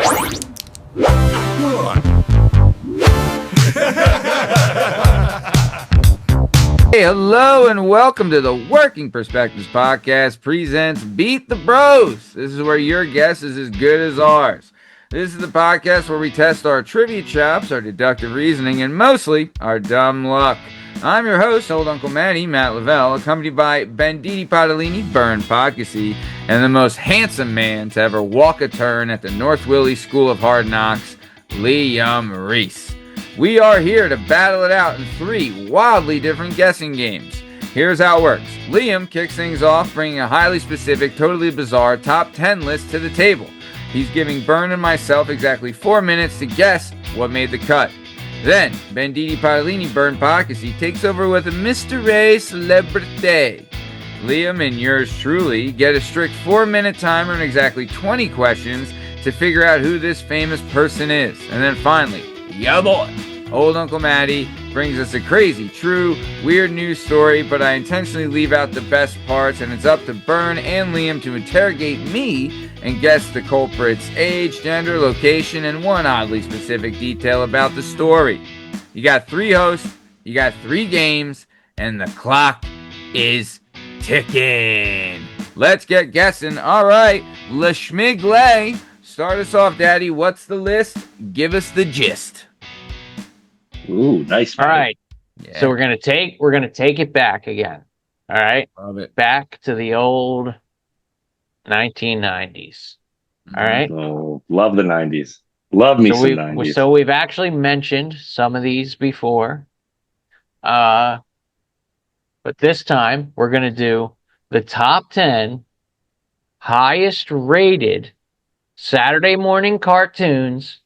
Hey, hello and welcome to the Working Perspectives Podcast presents Beat the Bros. This is where your guess is as good as ours. This is the podcast where we test our trivia chops, our deductive reasoning, and mostly our dumb luck. I'm your host, Old Uncle Matty, Matt Lavelle, accompanied by Banditi Padalini, Bern Podcasty, and the most handsome man to ever walk a turn at the North Willie School of Hard Knocks, Liam Reese. We are here to battle it out in 3 wildly different guessing games. Here's how it works. Liam kicks things off, bringing a highly specific, totally bizarre top 10 list to the table. He's giving Bern and myself exactly 4 minutes to guess what made the cut. Then, Banditi Padalini, Bern Podcasty, takes over with a Mystery Celebrity. Liam and yours truly get a strict 4-minute timer and exactly 20 questions to figure out who this famous person is. And then finally, yeah boy, Old Uncle Matty brings us a crazy, true, weird news story, but I intentionally leave out the best parts, and it's up to Bern and Liam to interrogate me and guess the culprit's age, gender, location, and one oddly specific detail about the story. You got 3 hosts, you got 3 games, and the clock is ticking. Let's get guessing. All right, Le Schmigle, start us off, Daddy. What's the list? Give us the gist. Ooh, nice. All right. Yeah. So we're gonna take it back again. All right. Love it. Back to the old 1990s. All right. Oh, love the 90s. Love me some 90s. So we've actually mentioned some of these before. But this time we're gonna do the top 10 highest rated Saturday morning cartoons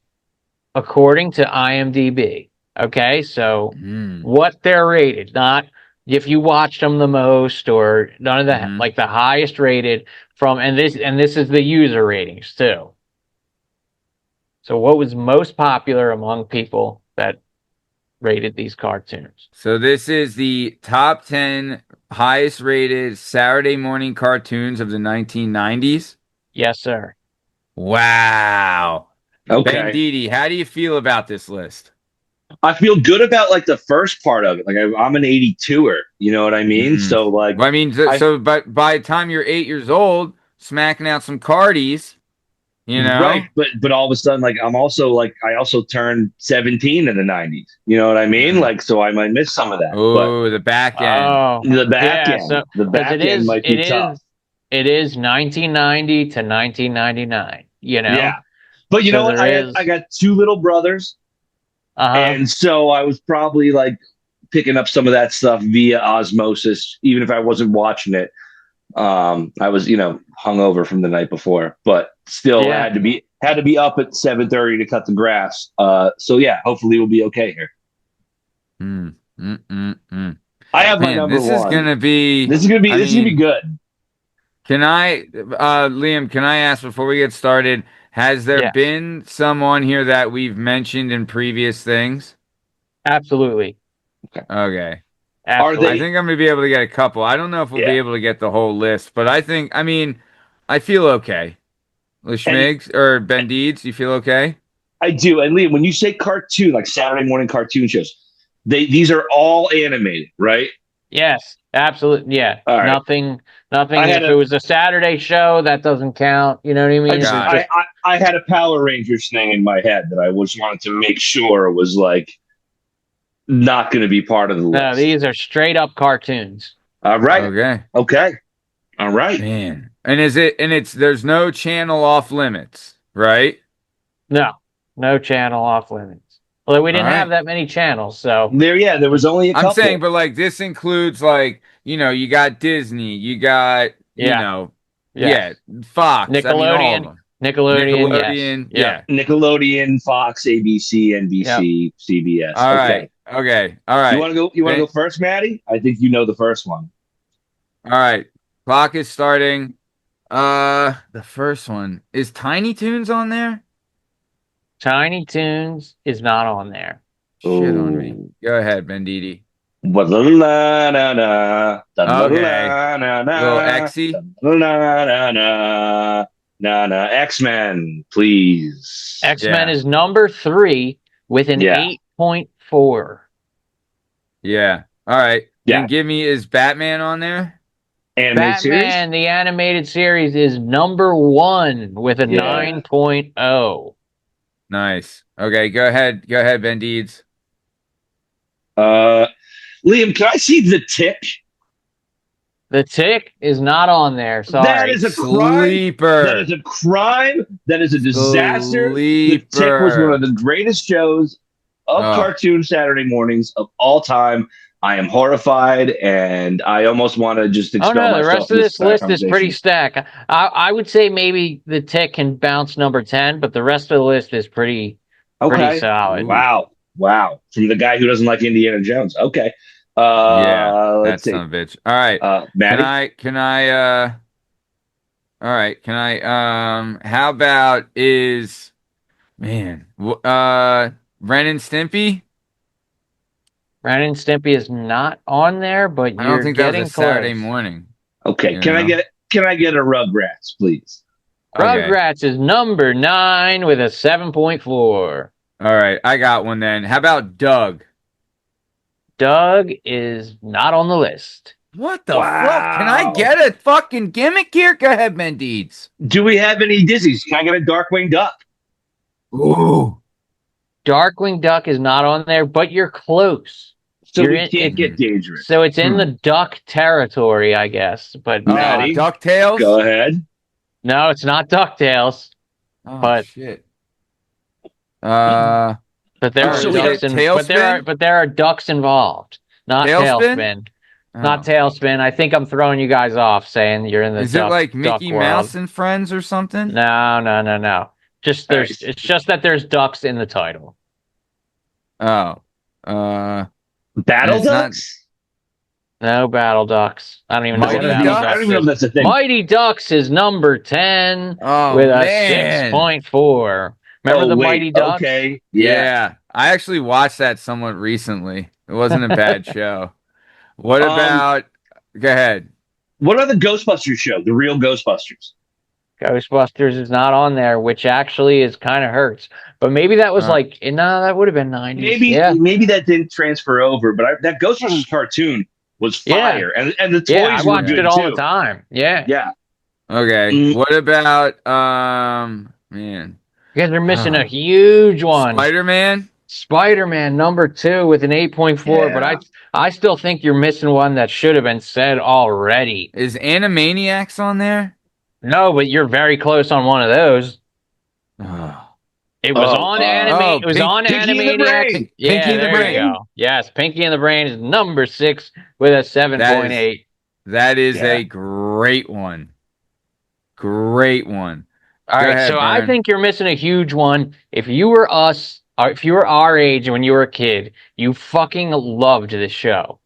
according to IMDb. Okay, so what they're rated, not if you watched them the most or none of that, like the highest rated from, and this is the user ratings too. So what was most popular among people that rated these cartoons? So this is the top 10 highest rated Saturday morning cartoons of the 1990s? Yes, sir. Wow. Okay. Banditi, how do you feel about this list? I feel good about like the first part of it. Like I'm an 82er, you know what I mean? So like, I mean, but by the time you're 8 years old, smacking out some cardies, you know, right? But all of a sudden, like I'm also like I also turned 17 in the 90s. You know what I mean? Like, so I might miss some of that. Oh, the back end. Oh, the back end. So, the back end might be tough. It is 1990 to 1999. You know. Yeah. But you know what? I got 2 little brothers. And so I was probably like picking up some of that stuff via osmosis, even if I wasn't watching it. I was, hungover from the night before, but still had to be up at 7:30 to cut the grass. So yeah, hopefully we'll be okay here. I have my number this one. This is gonna be good. Can I, Liam? Can I ask before we get started? Has there been someone here that we've mentioned in previous things? Absolutely. Okay. Absolutely. I think I'm going to be able to get a couple. I don't know if we'll be able to get the whole list, but I feel okay. Schmigs or Ben Deeds, you feel okay? I do. And Liam, when you say cartoon, like Saturday morning cartoon shows, these are all animated, right? Yes, absolutely. Yeah. All right. Nothing. If it was a Saturday show, that doesn't count. You know what I mean? I had a Power Rangers thing in my head that I just wanted to make sure was like not going to be part of the list. No, these are straight up cartoons. All right. Okay. All right. Man. And there's no channel off limits, right? No channel off limits. Well, we didn't have that many channels, so there was only a couple. I'm saying, but like this includes like, you got Disney, you got Fox, Nickelodeon, Nickelodeon, Fox, ABC, NBC, CBS. All right. You want to go first, Maddie? I think you know the first one. All right. Clock is starting. The first one is Tiny Toons on there. Tiny Toons is not on there. Shit on me. Go ahead, Banditi. Okay. Little Exy. X-Men, please. X-Men is number 3 with an 8.4. Yeah. All right. Yeah. Then give me, is Batman on there? Batman, series? The animated series, is number 1 with a 9.0. Nice. Okay, go ahead. Go ahead, Ben Deeds. Liam, can I see The Tick? The Tick is not on there. Sorry. That is a Sleeper. That is a crime. That is a disaster. Sleeper. The Tick was one of the greatest shows of cartoon Saturday mornings of all time. I am horrified, and I almost want to just expel myself. The rest of this list is pretty stacked. I would say maybe The Tick can bounce number 10, but the rest of the list is pretty solid. Wow. From the guy who doesn't like Indiana Jones. Okay. That's son of a bitch. All right. Maddie? Can I all right, how about Ren and Stimpy? Ren and Stimpy is not on there, but I don't think getting that was a close. Saturday morning. Okay, can I get a Rugrats, please? Rugrats is number 9 with a 7.4. All right, I got one then. How about Doug? Doug is not on the list. What the fuck? Can I get a fucking gimmick here? Go ahead, Mendeeds. Do we have any Disneys? Can I get a Darkwing Duck? Ooh. Darkwing Duck is not on there, but you're close. So we can't get dangerous. So it's in the duck territory, I guess. But Maddie, DuckTales? Go ahead. No, it's not DuckTales. Oh, shit. But there are ducks but there are ducks involved. Not Tailspin. Not Tailspin. I think I'm throwing you guys off saying you're in the Is it like Mickey Mouse and Friends or something? No. It's just that there's ducks in the title. Oh. Battle Ducks? No Battle Ducks. I don't even know what Battle Ducks is. I don't even know if that's a thing. Mighty Ducks is number 10 with a 6.4. Remember the Mighty Ducks? Okay. Yeah. I actually watched that somewhat recently. It wasn't a bad show. What about... Go ahead. What about the Ghostbusters show? The real Ghostbusters? Ghostbusters is not on there, which actually is kind of hurts. But maybe that was that would have been 90s. Maybe that didn't transfer over, but that Ghostbusters cartoon was fire. And the toys I watched it all the time. Yeah. Okay. What about man? You guys are missing a huge one. Spider-Man number 2 with an 8.4, but I still think you're missing one that should have been said already. Is Animaniacs on there? No, but you're very close on one of those. It was on Animaniacs. It was on Animaniacs. Yeah, Pinky and the Brain. You go. Yes, Pinky and the Brain is number 6 with a 7.8. That is a great one. Great one. All right, so I think you're missing a huge one. If you were if you were our age when you were a kid, you fucking loved this show.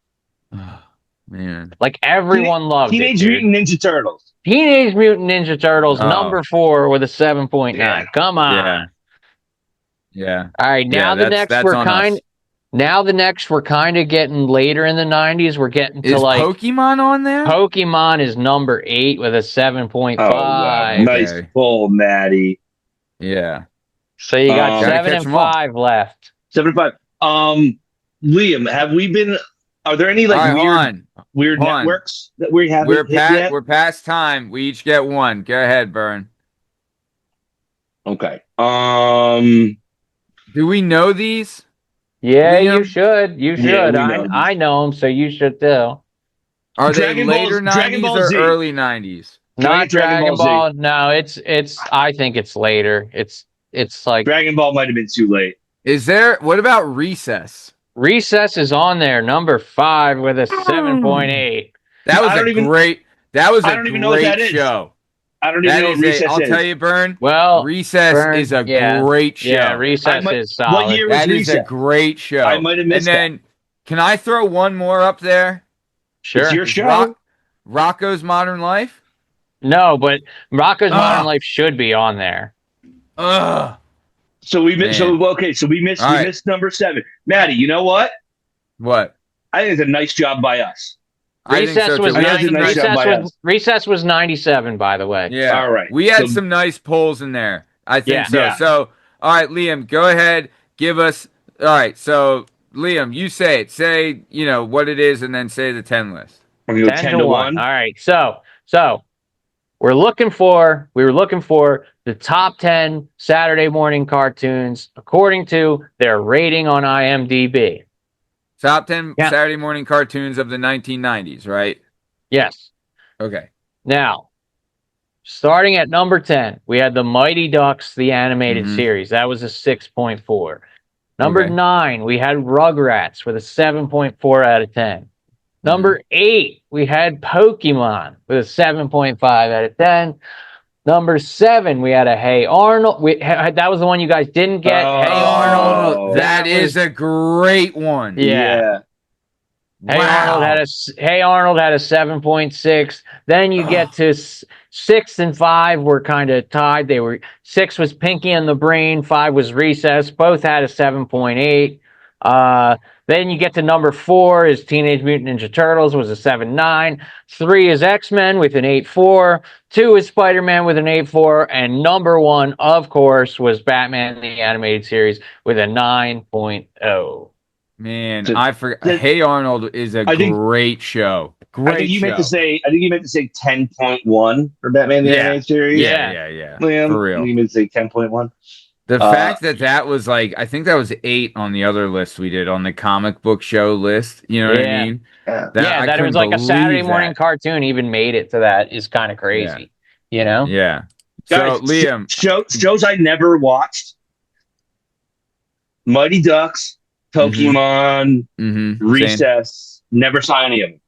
Oh, man. Like everyone loved Teenage Mutant Ninja Turtles. Teenage Mutant Ninja Turtles, number 4 with a 7.9. Yeah. Come on. Yeah. All right, now the next we're kind of getting later in the 90s. We're getting to Pokemon on there? Pokemon is number 8 with a 7.5. Oh, wow. Nice pull, Maddie. Yeah. So you got 7 and 5 left. 7 and 5. Liam, are there any weird networks that we have? We're past time. We each get one. Go ahead, Bern. Okay. Do we know these? Yeah, Liam? You should. You should. I know them, so you should too. Are they later 90s or early 90s? Not Dragon Ball. No, it's. I think it's later. It's like Dragon Ball might have been too late. What about Recess? Recess is on there, number 5 with a 7.8. That was a great show. I don't even know what Recess is. I'll tell you, Bern. Well, Recess is a great show. Yeah, Recess is solid. What year was Recess? That is a great show. I might have missed that. And then, can I throw one more up there? Sure. It's your show. Rocko's Modern Life? No, but Rocko's Modern Life should be on there. So we missed. We missed number 7. Maddie, you know what? What? I think it's a nice job by us. I think so too. Recess was 97, by the way. Yeah. All right. We had some nice polls in there. I think so. Yeah. So, all right, Liam, go ahead. Give us. All right. So, Liam, you say it. Say, what it is, and then say the 10 list. We're going to go 10 to 1. All right. So we were looking for the top 10 Saturday morning cartoons according to their rating on IMDb. Top 10 Saturday morning cartoons of the 1990s, right? Yes. Okay. Now, starting at number 10, we had the Mighty Ducks, the animated series. That was a 6.4. Number 9, we had Rugrats with a 7.4 out of 10. Number 8, we had Pokemon with a 7.5 out of 10. Number 7, we had a Hey Arnold. That was the one you guys didn't get. Hey Arnold. That is a great one. Yeah. Hey Arnold had a 7.6. Then you get to 6 and 5 were kind of tied. 6 was Pinky and the Brain, 5 was Recess. Both had a 7.8. Then you get to number 4 is Teenage Mutant Ninja Turtles was a 7.9. 3 is X-Men with an 8.4. 2 is Spider-Man with an 8.4. And number 1, of course, was Batman the Animated Series with a 9.0. Man, I forgot. Hey Arnold is a great show. I think you meant to say 10.1 for Batman the Animated Series. Yeah. Liam, for real. You meant to say 10.1. The fact that was like, I think that was 8 on the other list we did on the comic book show list. You know what I mean? That it was like a Saturday morning cartoon even made it to that is kind of crazy. You know? Yeah. Guys, so Liam, shows I never watched: Mighty Ducks, Pokemon, Recess. Never saw any of them.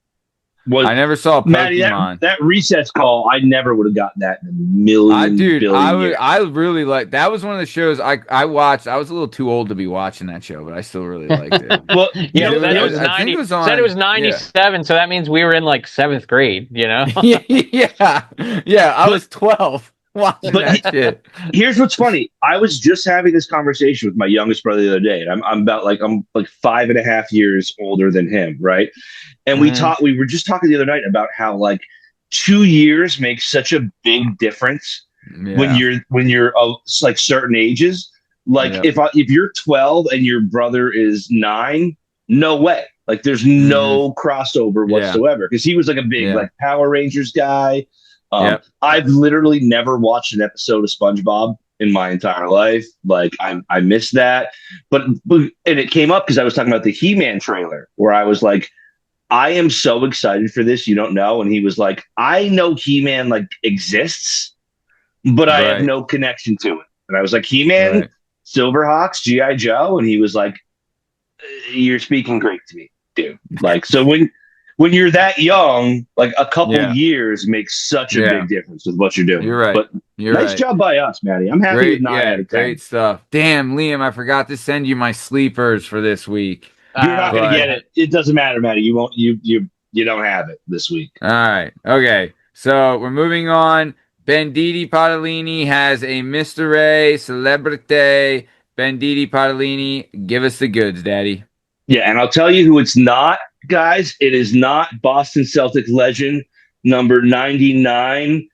I never saw Pokemon. Maddie, that Recess call, I never would have gotten that in a million billion years. I really like that. Was one of the shows I watched. I was a little too old to be watching that show, but I still really liked it. Well, it was 90. Said it was 97, so that means we were in like 7th grade. You know? yeah. I was 12. Watching that shit. Here's what's funny. I was just having this conversation with my youngest brother the other day, and I'm about like 5.5 years older than him, right? And we were just talking the other night about how like 2 years makes such a big difference when you're like certain ages. Like if you're 12 and your brother is 9, no way. Like there's no crossover whatsoever, because he was like a big like Power Rangers guy. I've literally never watched an episode of SpongeBob in my entire life. Like I missed that, but and it came up because I was talking about the He-Man trailer, where I was like, I am so excited for this. You don't know. And he was like, I know He-Man like exists, but I have no connection to it. And I was like, He-Man, Silverhawks, G.I. Joe. And he was like, you're speaking Greek to me, dude. Like, so when you're that young, like a couple years makes such a big difference with what you're doing. You're right. But nice job by us, Maddie. I'm happy with 9 out of 10. Great stuff. Damn, Liam, I forgot to send you my sleepers for this week. You're not going to get it. It doesn't matter, Maddie. You won't. You don't have it this week. All right. Okay. So we're moving on. Banditi Padalini has a Mr. Ray Celebrity. Banditi Padalini, give us the goods, Daddy. Yeah, and I'll tell you who it's not, guys. It is not Boston Celtics legend number 99,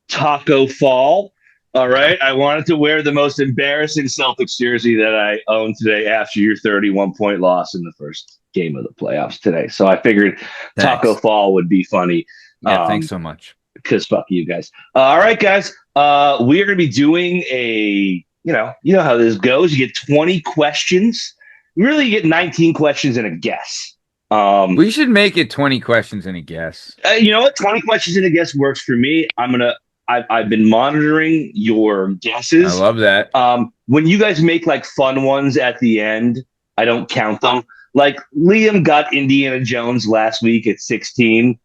Taco Fall. All right. I wanted to wear the most embarrassing Celtics jersey that I own today after your 31-point loss in the first game of the playoffs today. So I figured Taco Fall would be funny. Yeah, thanks so much. Because fuck you guys. All right, guys. We are going to be doing you know how this goes. You get 20 questions. Really, you get 19 questions and a guess. We should make it 20 questions and a guess. You know what? 20 questions and a guess works for me. I've been monitoring your guesses. I love that. When you guys make like fun ones at the end, I don't count them. Like Liam got Indiana Jones last week at 16.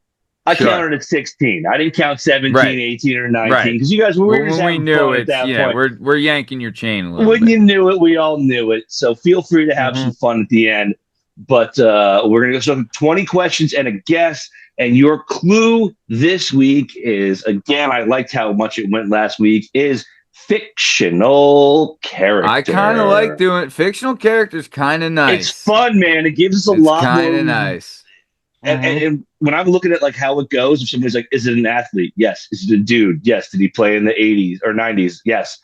I counted at 16. I didn't count 17, 18, or 19 because you guys were just having fun at that point. We're yanking your chain a little bit. When you knew it, we all knew it. So feel free to have some fun at the end. But we're going to go so 20 questions and a guess. And your clue this week is, again, I liked how much it went last week, is fictional character. I kind of like doing it. Fictional characters, kind of nice. It's fun, man. It gives us a lot more. Kind of nice. and when I'm looking at like how it goes, if somebody's like, "Is it an athlete?" Yes. Is it a dude? Yes. Did he play in the '80s or '90s? Yes.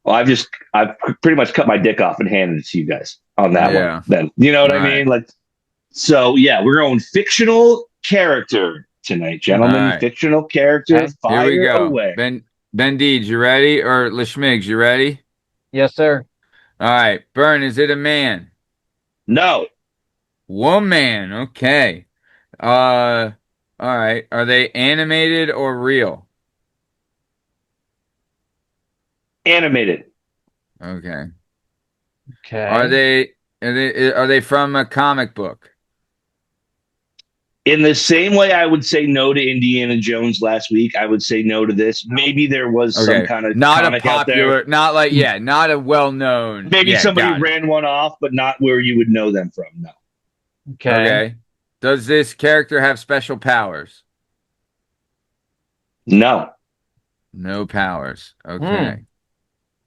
Well, I've pretty much cut my dick off and handed it to you guys on that one. Then you know what All I mean? right. Like, so yeah, we're going fictional character tonight, gentlemen. Right. Fictional character. Okay. Fire Here we go. away. Ben Deeds, you ready? Or Lishmigs, you ready? Yes, sir. All right. Bern, is it a man? No, Woman. Okay. All right. Are they animated or real? animated. Okay. Okay. Are they from a comic book? In the same way I would say no to Indiana Jones last week, I would say no to this. Maybe there was some Okay. kind of Not a comic out there. popular, not like not a well-known. Maybe Yeah, somebody got it. ran one off, but not where you would know them from. No. Okay. Okay. Does this character have special powers? No. No powers. Okay.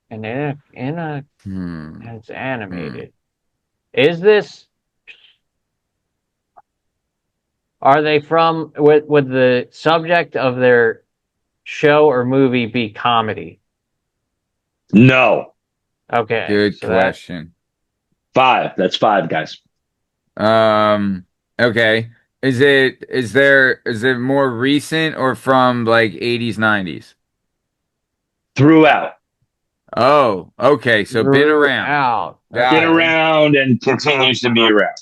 And in a Hmm. it's animated. Is this? Are they from? Would the subject of their show or movie be comedy? No. Okay. Good question. 5. That's 5, guys. Okay. Is it more recent or from like 80s, 90s? Throughout. Oh, okay. So been around. Out. Been around and continues to be around.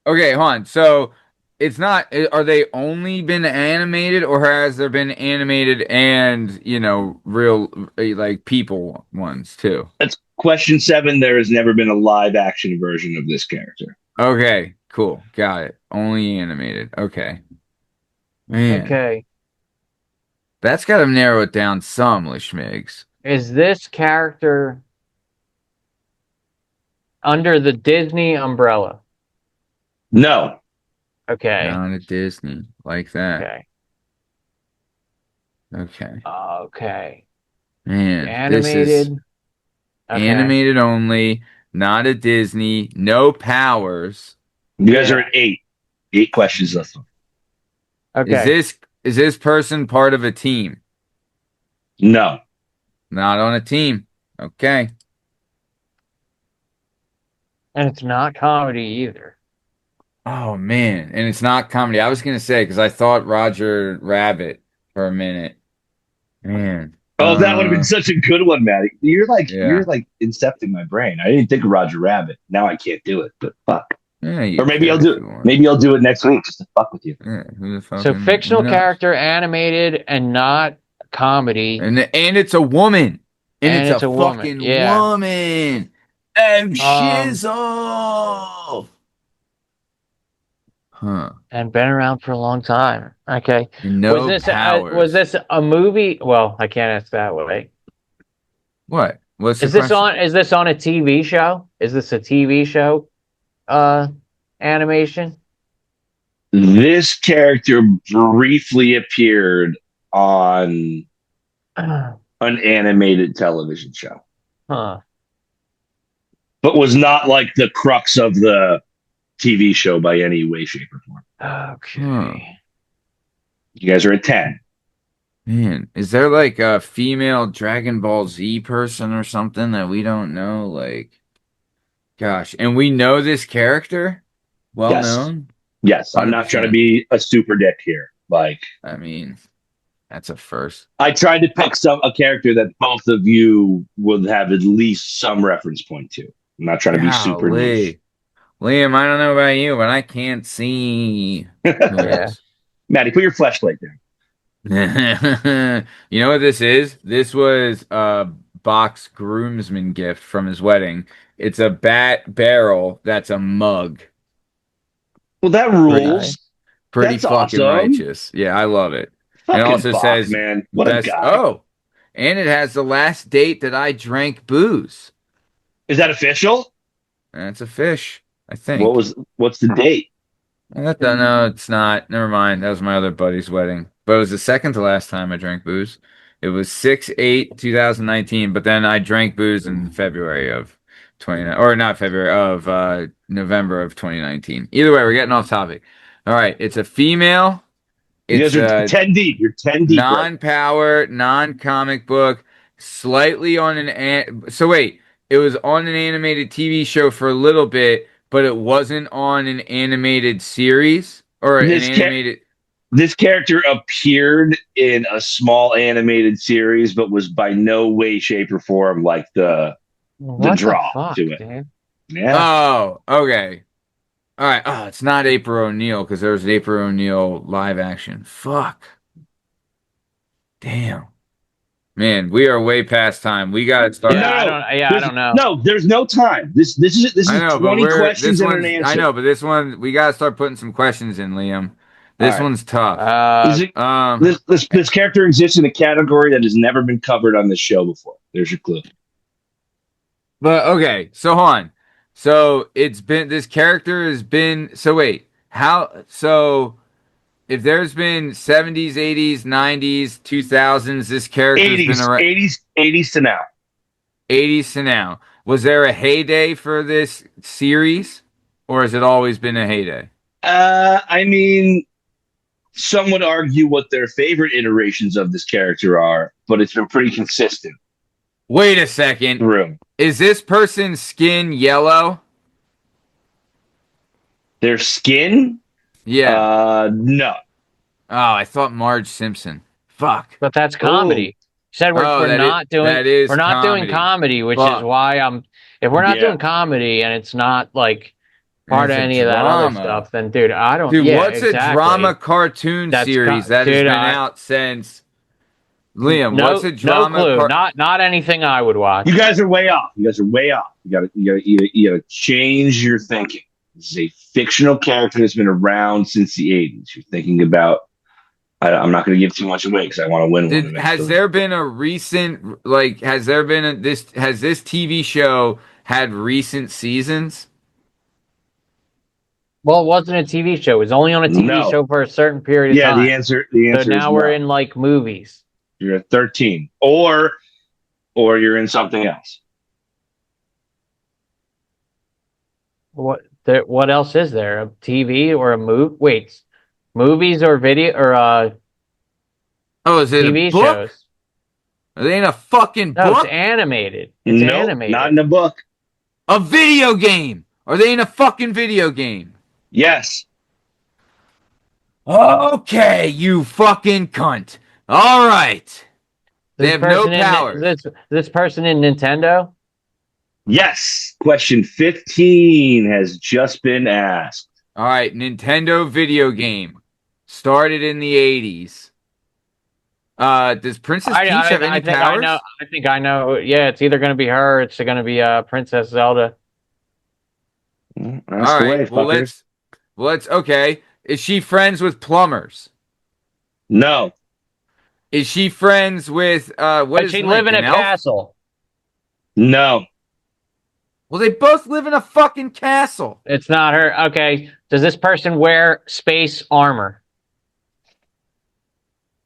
Okay, hold on. So it's not, are they only been animated or has there been animated and, real like people ones too? That's question 7. There has never been a live action version of this character. Okay, cool. Got it. Only animated. Okay. Man. Okay. That's got to narrow it down some, Lishmigs. Is this character under the Disney umbrella? No. Okay. Not a Disney like that. Okay. Okay. Okay. Man, Animated. this is Okay. animated only, not a Disney, no powers. You guys are at 8. 8 questions left. Okay. Is this person part of a team? No. Not on a team. Okay. And it's not comedy either. Oh man, and it's not comedy. I was gonna say because I thought Roger Rabbit for a minute. Man. Oh, that would have been such a good one, Maddie. You're like incepting my brain. I didn't think of Roger Rabbit. Now I can't do it, but fuck. Yeah, or maybe I'll do it. Maybe I'll do it next week just to fuck with you. Yeah, so fictional character, animated, and not comedy. And it's a woman. And it's a woman. fucking Yeah. woman. And shizzle. Huh. And been around for a long time. Okay. No powers. Was this a movie? Well, I can't ask that way. What? What's Is this on? Is this on a TV show? Is this a TV show? Animation. This character briefly appeared on an animated television show. Huh. But was not like the crux of the TV show by any way, shape, or form. Okay. You guys are at 10. Man, is there like a female Dragon Ball Z person or something that we don't know? Like, gosh, and we know this character? Well known? Yes, I'm not trying to be a super dick here. Like, I mean, that's a first. I tried to pick a character that both of you would have at least some reference point to. I'm not trying to be super niche. Liam, I don't know about you, but I can't see. Yeah. Maddie, put your flashlight down. You know what this is? This was a box groomsman gift from his wedding. It's a bat barrel that's a mug. Well, that rules. Pretty fucking awesome. righteous. Yeah, I love it. Fucking it also Bach, says, man, what a guy. Oh, and it has the last date that I drank booze. Is that official? That's a fish, I think. What's the date? No, it's not. Never mind. That was my other buddy's wedding. But it was the second to last time I drank booze. It was 6/8/2019, but then I drank booze in February of 29, or not February of November of 2019. Either way, we're getting off topic. All right, it's a female. You It's guys are a 10 deep. You're 10 deep. non-power, non-comic book, slightly on so wait, it was on an animated TV show for a little bit, but it wasn't on an animated series or an This animated. This character appeared in a small animated series, but was by no way, shape, or form like the draw fuck, to it. dude? Yeah. Oh, okay. All right. Oh, it's not April O'Neil because there was an April O'Neil live action. Fuck. Damn. Man, we are way past time. We got to start. Yeah, I don't know. No, there's no time. This is I know, 20 but questions and an answer. I know, but this one we got to start putting some questions in, Liam. This one's tough. This character exists in a category that has never been covered on this show before. There's your clue. But okay, so hold on. So this character has been. So wait, how? So if there's been 70s, 80s, 90s, 2000s, this character's 80s, been around 80s to now. 80s to now. Was there a heyday for this series, or has it always been a heyday? I mean, some would argue what their favorite iterations of this character are, but it's been pretty consistent. Wait a second. Room. Is this person's skin yellow? Their skin? Yeah. No. Oh, I thought Marge Simpson. Fuck. But that's comedy. You said we're not doing comedy, which is why if we're not doing comedy and it's not like part of any of that other stuff, then dude, I don't. Dude, what's a drama cartoon series that has been out since? Liam, what's a drama? No clue. Not anything I would watch. You guys are way off. You gotta change your thinking. This is a fictional character that's been around since the 80s. You're thinking about. I'm not going to give too much away because I want to win one. Has there been a recent has this TV show had recent seasons? Well, it wasn't a TV show. It was only on a TV show for a certain period of time. Yeah, the answer so now we're in like movies. You're at 13. Or you're in something else. What else is there? A TV or a movie? Wait, movies or video or is it TV a book? shows? Are they in a fucking book? No, it's animated. It's animated. Not in a book. A video game. Are they in a fucking video game? Yes. Okay, you fucking cunt. All right. They have no powers. This person in Nintendo? Yes. Question 15 has just been asked. All right, Nintendo video game. Started in the 80s. Does Princess Peach have any powers? I think I know. Yeah, it's either going to be her or it's going to be Princess Zelda. All right, let's okay. Is she friends with plumbers? No. Is she friends with Does she live in a castle? No. Well, they both live in a fucking castle. It's not her. Okay. Does this person wear space armor?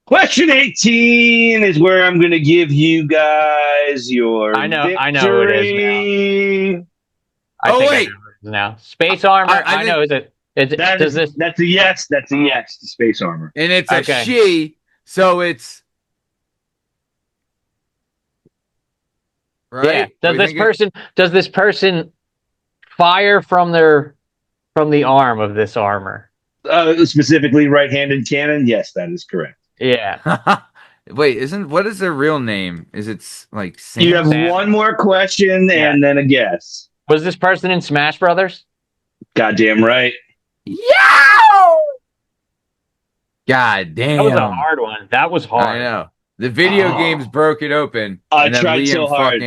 Question 18 is where I'm going to give you guys your victory. I know who it is now. I know who it is now. Space armor. I know. Is it? That's a yes. That's a yes to space armor. And it's a she, so it's right. Yeah. Does this person fire from the arm of this armor? Specifically right-handed cannon? Yes, that is correct. Yeah. Wait, what is their real name? Is it like Sam? You have one more question and then a guess. Was this person in Smash Brothers? Goddamn right. Yow! God damn. That was a hard one. That was hard. I know. The video games broke it open. I tried so hard.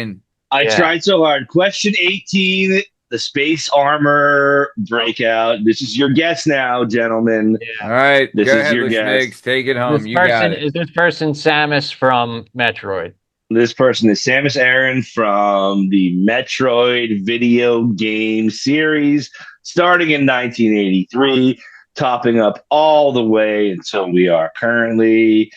I tried so hard. Question 18, the space armor breakout. This is your guess now, gentlemen. Yeah. All right. This is your guess. Snakes. Take it home. Is this person Samus from Metroid? This person is Samus Aran from the Metroid video game series, starting in 1983, topping up all the way until we are currently.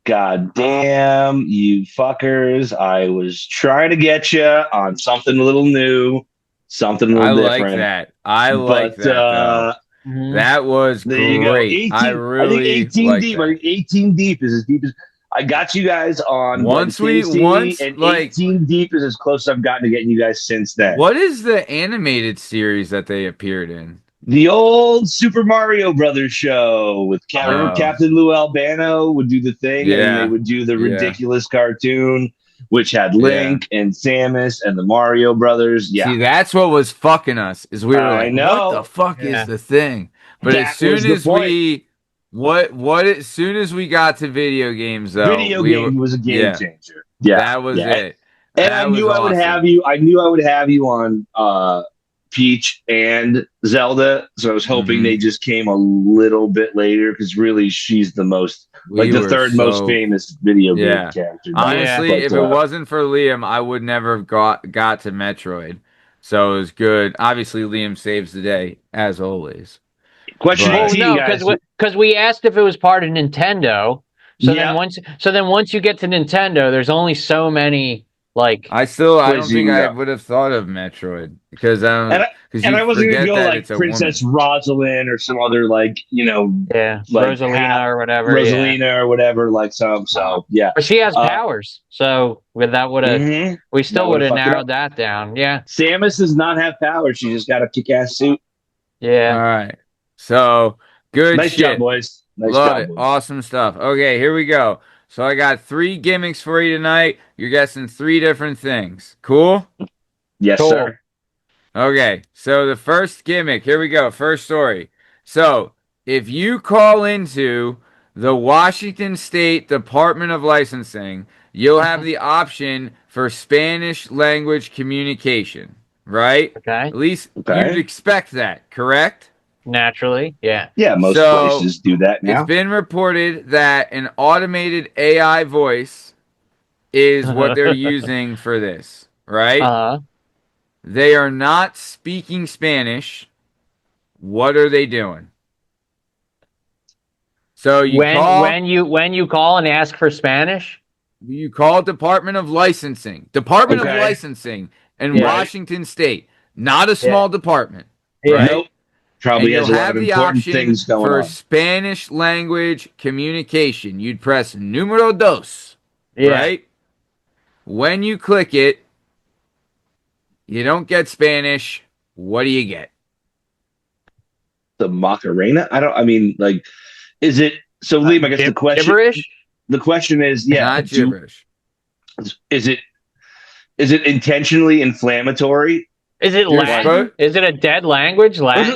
God damn, you fuckers. I was trying to get you on something a little new, something a little different. I like that. That was there you go. great. 18, I think really 18 like deep. that. I think 18 deep is as deep as I got you guys on Once and like 18 deep is as close as I've gotten to getting you guys since then. what is the animated series that they appeared in? The old Super Mario Brothers show with Captain Lou Albano would do the thing, and then they would do the ridiculous cartoon, which had Link and Samus and the Mario Brothers. Yeah. See, that's what was fucking us. Is we were like, what the fuck is the thing? But as soon as we as soon as we got to video games though, video game was a game changer. Yeah. That was it. And I knew I would have you. I knew I would have you on Peach and Zelda, so I was hoping they just came a little bit later because really she's the most the third most famous video game character. Honestly, if it wasn't for Liam, I would never have got to Metroid. So it was good. Obviously, Liam saves the day as always. Question because we asked if it was part of Nintendo. So then once you get to Nintendo, there's only so many. Like I don't think I would have thought of Metroid because I wasn't gonna go like Princess Rosalind or some other like Rosalina or whatever like some yeah. But she has powers, so with that would have we still would have narrowed that down. Yeah, Samus does not have powers; she just got a kick-ass suit. Yeah. All right. So good. Nice job, boys. Love it. Awesome stuff. Okay, here we go. So I got 3 gimmicks for you tonight. You're guessing 3 different things. Cool? Yes, sir. Okay, so the first gimmick. Here we go. First story. So if you call into the Washington State Department of Licensing, you'll have the option for Spanish language communication, right? Okay. At least you'd expect that, correct? Naturally, yeah. Yeah, most places do that now. It's been reported that an automated AI voice is what they're using for this, right? They are not speaking Spanish. What are they doing? So when you call and ask for Spanish, you call Department of Licensing. Department of Licensing in Washington State. Not a small department, right? Nope. Probably has a lot of important things going on. For Spanish language communication, you'd press numero dos, right? When you click it, you don't get Spanish. What do you get? The Macarena? Is it so, Liam? I guess the question. Gibberish? The question is, not gibberish. Is it intentionally inflammatory? Is it Latin? Is it a dead language? Latin?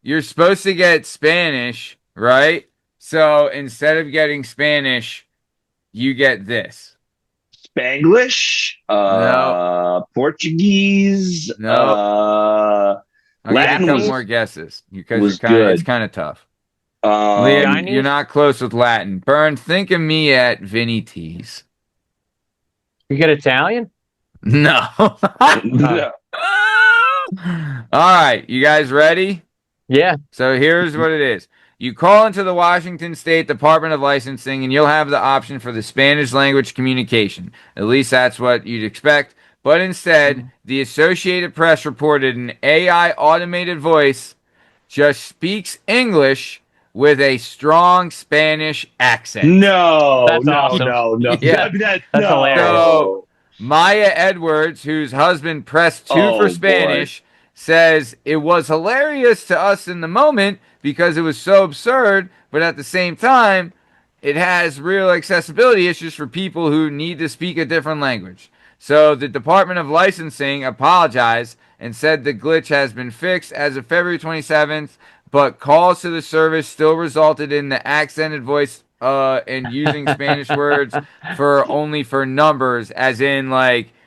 You're supposed to get Spanish, right? So instead of getting Spanish, you get this. Spanglish? No. Portuguese? No. I'll give you a couple more guesses because it's kind of tough. Liam, you're not close with Latin. Bern, think of me at Vinny T's. You get Italian? No. No. All right, you guys ready? Yeah. So here's what it is. You call into the Washington State Department of Licensing and you'll have the option for the Spanish language communication. At least that's what you'd expect. But instead, the Associated Press reported an AI automated voice just speaks English with a strong Spanish accent. No. Yeah. That's hilarious. So, Maya Edwards, whose husband pressed 2 for Spanish, says it was hilarious to us in the moment because it was so absurd, but at the same time, it has real accessibility issues for people who need to speak a different language. So the Department of Licensing apologized and said the glitch has been fixed as of February 27th, but calls to the service still resulted in the accented voice and using Spanish words for numbers, as in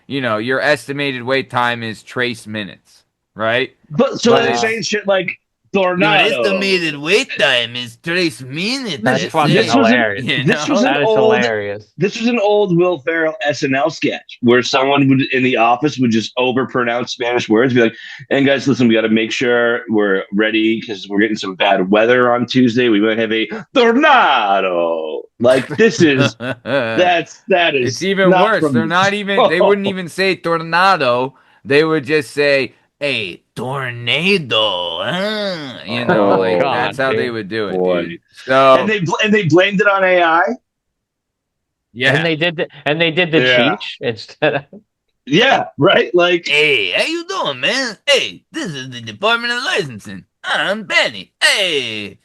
your estimated wait time is trace minutes, right? But they're saying shit like tornado. Your estimated wait time is 3 minutes. That's fucking hilarious. Hilarious. This was an old Will Ferrell SNL sketch where someone in the office would just overpronounce Spanish words, be like, "And guys, listen, we got to make sure we're ready because we're getting some bad weather on Tuesday. We might have a tornado." Like this is that is. It's even worse. They're not even. They wouldn't even say tornado. They would just say a tornado. You know, like God, that's how they dude. would do it, Boy. dude. So And they blamed it on AI. yeah. And they did the Yeah. cheech instead of Yeah, right. Like, Hey, how you doing, man? Hey, this is the Department of Licensing. I'm Benny. Hey,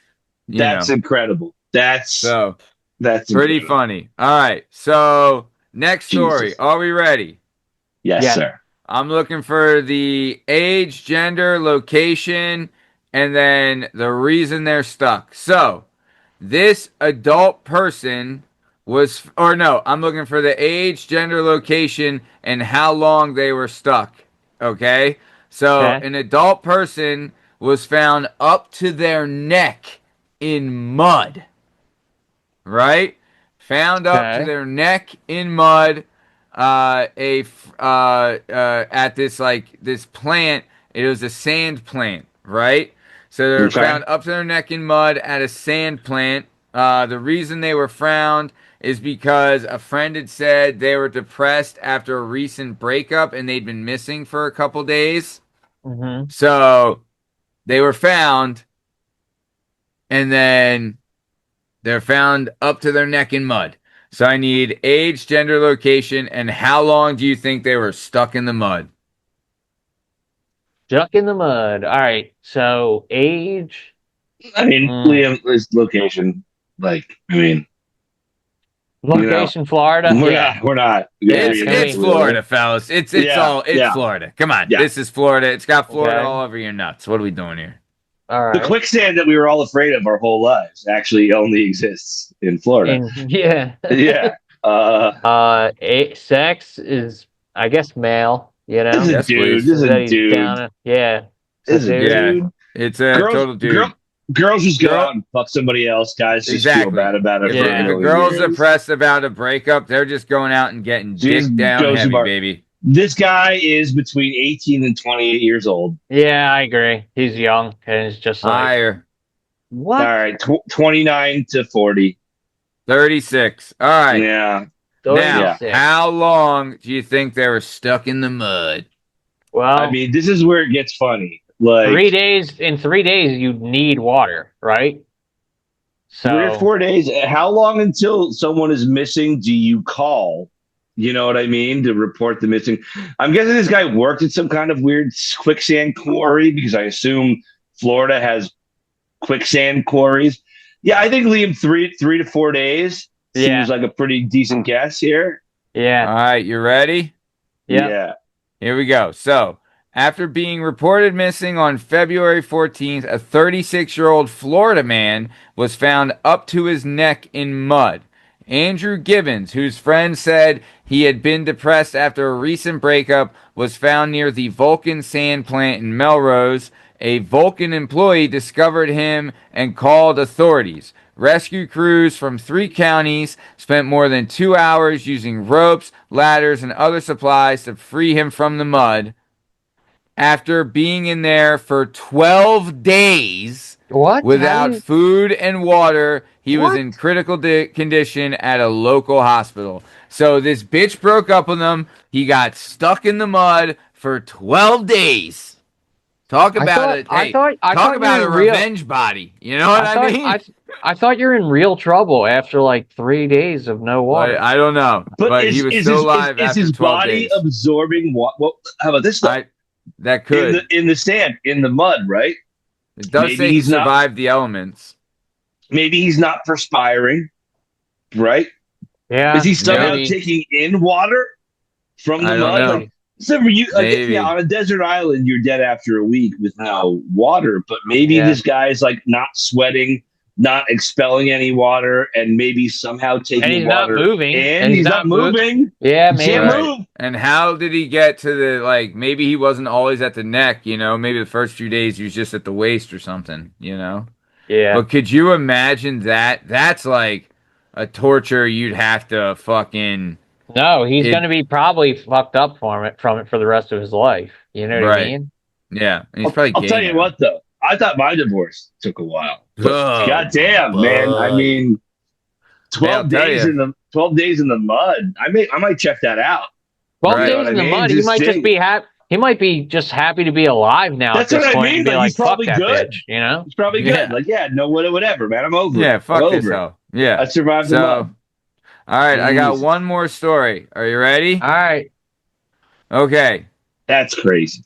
you that's know. incredible. That's So pretty incredible. funny. All right. So next story. Jesus. Are we ready? Yes, Yeah. sir. I'm looking for the age, gender, location, and then the reason they're stuck. So this adult person was, or no, I'm looking for the age, gender, location, and how long they were stuck. Okay? So okay. an adult person was found up to their neck in mud, right? Found up to Okay. their neck in mud. At this plant. It was a sand plant, right? So they were Okay. found up to their neck in mud at a sand plant. The reason they were found is because a friend had said they were depressed after a recent breakup and they'd been missing for a couple days. Mm-hmm. So they were found, and then they're found up to their neck in mud. So I need age, gender, location, and how long do you think they were stuck in the mud? Stuck in the mud. All right. So age. I mean, Mm, Liam's location. Like, I mean, you know, location Florida. Yeah. we're not gonna Yeah. It's Can reinvent it's the we? wheel Florida, here. fellas. It's Yeah, all it's yeah, Florida. Come on, yeah. this is Florida. It's got Florida Okay. all over your nuts. What are we doing here? All The right. quicksand that we were all afraid of our whole lives actually only exists in Florida. Yeah. Yeah. Sex is, I guess, male. You This is know, a Yes, dude. please. This is a that he's dude. down. Yeah. It's a This is a dude. Yeah, dude. it's a Girls, total girl, dude. girls just go Girl, out and fuck somebody else. Guys just feel exactly. bad about it for a If a million girl's years. depressed about a breakup, they're just going out and getting She just dick down goes to heavy, bar. baby. This guy is between 18 and 28 years old. Yeah, I agree. He's young, and it's just like, Higher. All what? right, 29 to 40. 36. All right. Yeah, Now, yeah. 36. how long do you think they were stuck in the mud? I Well, mean, this is where it gets funny. Like 3 days. In 3 days, you need water, right? 3 or So 4 days. How long until someone is missing do you call? You know what I mean? To report the missing. I'm guessing this guy worked at some kind of weird quicksand quarry because I assume Florida has quicksand quarries. Yeah, I think Liam 3 to 4 days yeah, seems like a pretty decent guess here. All yeah, right, you ready? yeah. Yeah. Here we go. So, after being reported missing on February 14th, a 36-year-old Florida man was found up to his neck in mud. Andrew Gibbons, whose friend said he had been depressed after a recent breakup, was found near the Vulcan sand plant in Melrose. A Vulcan employee discovered him and called authorities. Rescue crews from 3 counties spent more than 2 hours using ropes, ladders, and other supplies to free him from the mud. After being in there for 12 days What? How without you? food and water, he was What? in critical condition at a local hospital. So this bitch broke up with him. He got stuck in the mud for 12 days. Talk about it. Hey, I talk thought you about a were in real. revenge body. You know what I I thought mean? I thought you're in real trouble after like 3 days of no But water. I don't know. But But he was still alive is after his 12 body days. absorbing what? Well, how about this though? That In could. the sand, in the mud, right? It does Maybe say he he's not. survived the elements. Maybe he's not perspiring, right? Yeah, Is he somehow Maybe. taking in water from the I don't mud? know. Like, so for you, like, Maybe. yeah, on a desert island, you're dead after a week with no water. But maybe Yeah. this guy's like not sweating, not expelling any water, and maybe somehow taking and he's not water moving. in. And He's not moving. Yeah, He can't maybe. move. And how did he get to the, like, maybe he wasn't always at the neck, you know? Maybe the first few days he was just at the waist or something, you know? Yeah. But could you imagine that? That's like a torture you'd have to fucking. No, he's It- going to be probably fucked up from it for the rest of his life. You know what I Right. mean? Yeah. And he's probably I'll gay tell you now. what, though. I thought my divorce took a while. But Oh, goddamn, man! I bud. mean, Hey, I'll 12 tell days you. in the 12 days in the mud. I might check that out. 12 Right. days You know what in the I mean? mud, he Just might think. just be happy. he might be just happy to be alive now. That's at this what I point mean. And be Like, like, he's probably fuck that good. bitch, you know? He's probably good. Like, no, whatever, man. I'm over it. Yeah, fuck I'm this over it. hell. Yeah. I survived the love. All right, I got Jesus. one more story. Are you ready? All right. Okay. That's crazy.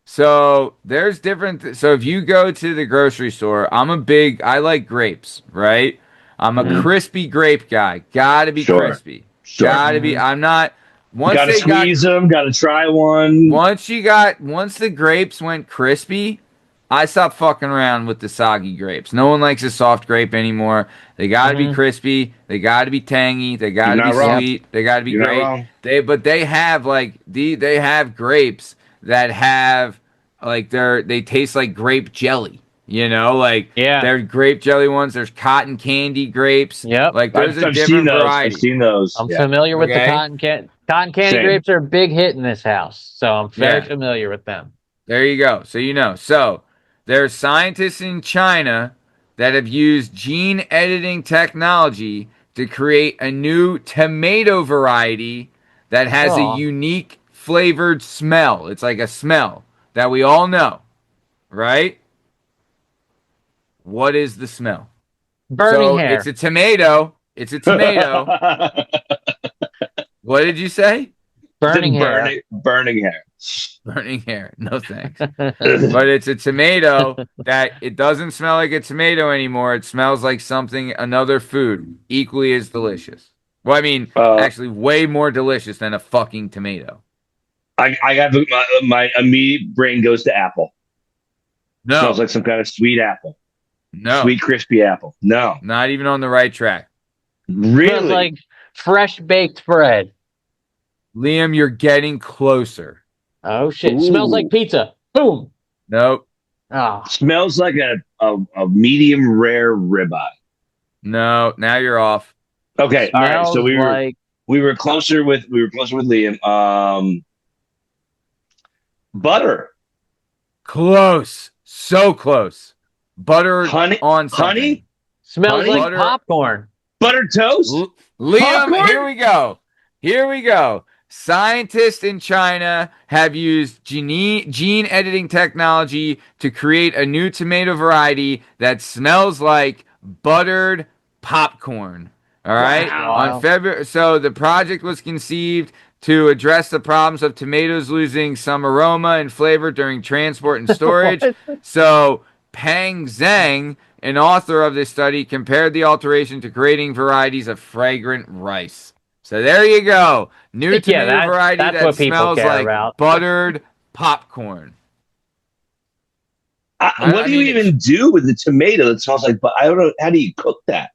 So there's different. So if you go to the grocery store, I like grapes, right? I'm a crispy grape guy. Gotta be crispy. Gotta be. I'm not. Gotta squeeze them. Gotta try one. Once the grapes went crispy, I stopped fucking around with the soggy grapes. No one likes a soft grape anymore. They gotta be crispy. They gotta be tangy. They gotta be sweet. They gotta be great. They have grapes that have like they taste like grape jelly. You know, like they're grape jelly ones. There's cotton candy grapes. Yep. Like there's a different variety. I've seen those. I'm familiar with the cotton candy grapes are a big hit in this house, so I'm very familiar with them. There you go. So you know. So there's scientists in China that have used gene editing technology to create a new tomato variety that has a unique flavored smell. It's like a smell that we all know, right? What is the smell? Burning hair. It's a tomato. It's a tomato. What did you say? Burning hair. Burning hair. Burning hair. No thanks. But it's a tomato that it doesn't smell like a tomato anymore. It smells like another food, equally as delicious. Well, I mean, actually, way more delicious than a fucking tomato. I got my immediate brain goes to apple. No. Smells like some kind of sweet apple. No. Sweet, crispy apple. No. Not even on the right track. Really? Smells like fresh baked bread. Liam, you're getting closer. Oh, shit. Ooh. Smells like pizza. Boom. Nope. Oh. Smells like a medium rare ribeye. No, now you're off. Okay, all right. So we were closer with Liam. Butter. Close. So close. Butter on something. Honey? Smells like popcorn. Buttered toast? Liam, popcorn? Here we go. Scientists in China have used gene editing technology to create a new tomato variety that smells like buttered popcorn. All right. Wow. On February, so the project was conceived to address the problems of tomatoes losing some aroma and flavor during transport and storage. So Pang Zhang, an author of this study, compared the alteration to creating varieties of fragrant rice. So there you go. New tomato variety that smells like buttered popcorn. What do you even do with the tomato that smells like? But I don't know. How do you cook that?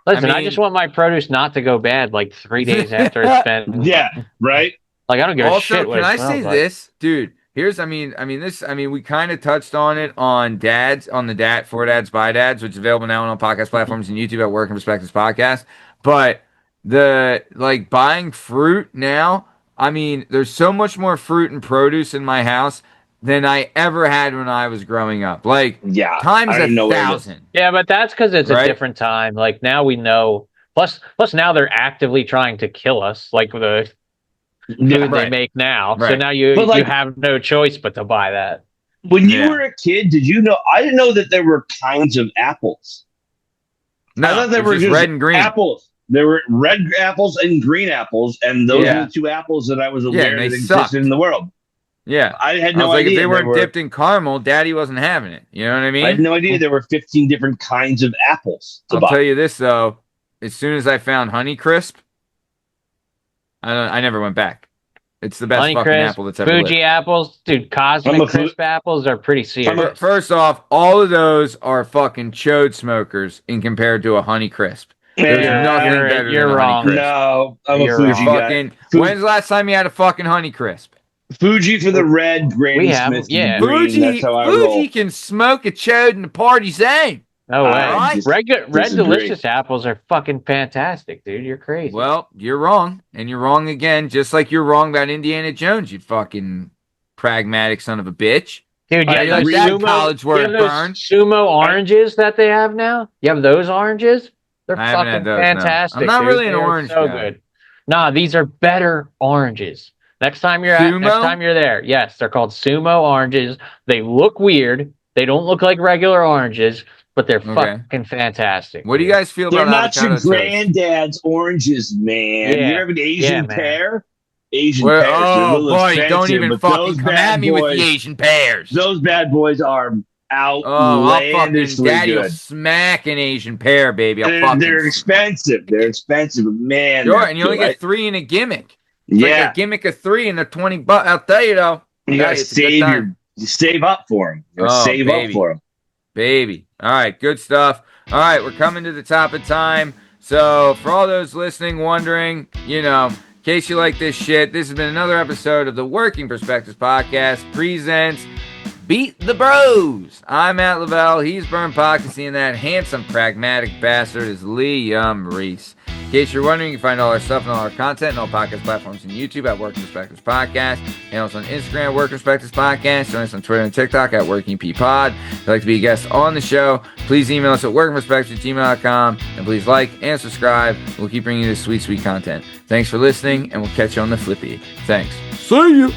Listen, I just want my produce not to go bad like 3 days after it's been. Yeah, right. Like I don't give a shit. Also, can I say this, dude? We kind of touched on it on the For Dads by Dads, which is available now on all podcast platforms and YouTube at Working Perspectives Podcast. But buying fruit now, there's so much more fruit and produce in my house than I ever had when I was growing up. Times 1,000. Yeah, but that's because it's a different time. Like now we know. Plus now they're actively trying to kill us. Like the food they make now. Right. So now you have no choice but to buy that. When you were a kid, did you know? I didn't know that there were kinds of apples. No, I thought there were just red and green apples. There were red apples and green apples, and those were the two apples that I was aware that existed in the world. Yeah. I had no idea. If they weren't dipped in caramel, Daddy wasn't having it. You know what I mean? I had no idea there were 15 different kinds of apples. I'll tell you this, though. As soon as I found Honeycrisp, I never went back. It's the best Honey fucking Crisp, apple that's ever Fuji lived. Apples. Dude, Cosmic Crisp apples are pretty serious. First off, all of those are fucking chode smokers in compared to a Honeycrisp. There's nothing better than wrong. Honeycrisp. No, I'm a Fuji guy. When's the last time you had a fucking Honeycrisp? Fuji for the red, Granny Smith. Yeah. Green, that's how I roll. Fuji can smoke a chode in the party zone. No way. Red Delicious apples are fucking fantastic, dude. You're crazy. Well, you're wrong. And you're wrong again, just like you're wrong about Indiana Jones, you fucking pragmatic son of a bitch. Dude, college work, Bern. Sumo oranges that they have now? You have those oranges? They're fucking fantastic. No. I'm not really an orange guy. Good. Nah, these are better oranges. Next time you're there. Yes, they're called sumo oranges. They look weird. They don't look like regular oranges, but they're fucking fantastic. What do you guys feel about avocado toast? They're not your granddad's oranges, man. You have an Asian pear? Asian pears are a little expensive, don't even fucking come at me with the Asian pears. Those bad boys are outlandishly Daddy good. Will smack an Asian pear, baby. They're expensive. They're expensive, man. Sure, and you only get 3 in a gimmick. It's like a gimmick of 3 and they're $20. I'll tell you though. You gotta save up for them. Up for them, baby. All right, good stuff. All right, we're coming to the top of time. So for all those listening, wondering, in case you like this shit, this has been another episode of the Working Perspectives Podcast presents Beat the Bros. I'm Matt Lavelle. He's Bern Pocketsy, and that handsome, pragmatic bastard is Liam Reese. In case you're wondering, you can find all our stuff and all our content on all podcast platforms and YouTube at Working Perspectives Podcast, and also on Instagram at Working Perspectives Podcast. Join us on Twitter and TikTok at WorkingPod. If you'd like to be a guest on the show, please email us at workingperspectives@gmail.com, and please like and subscribe. We'll keep bringing you this sweet, sweet content. Thanks for listening, and we'll catch you on the flippy. Thanks. See you.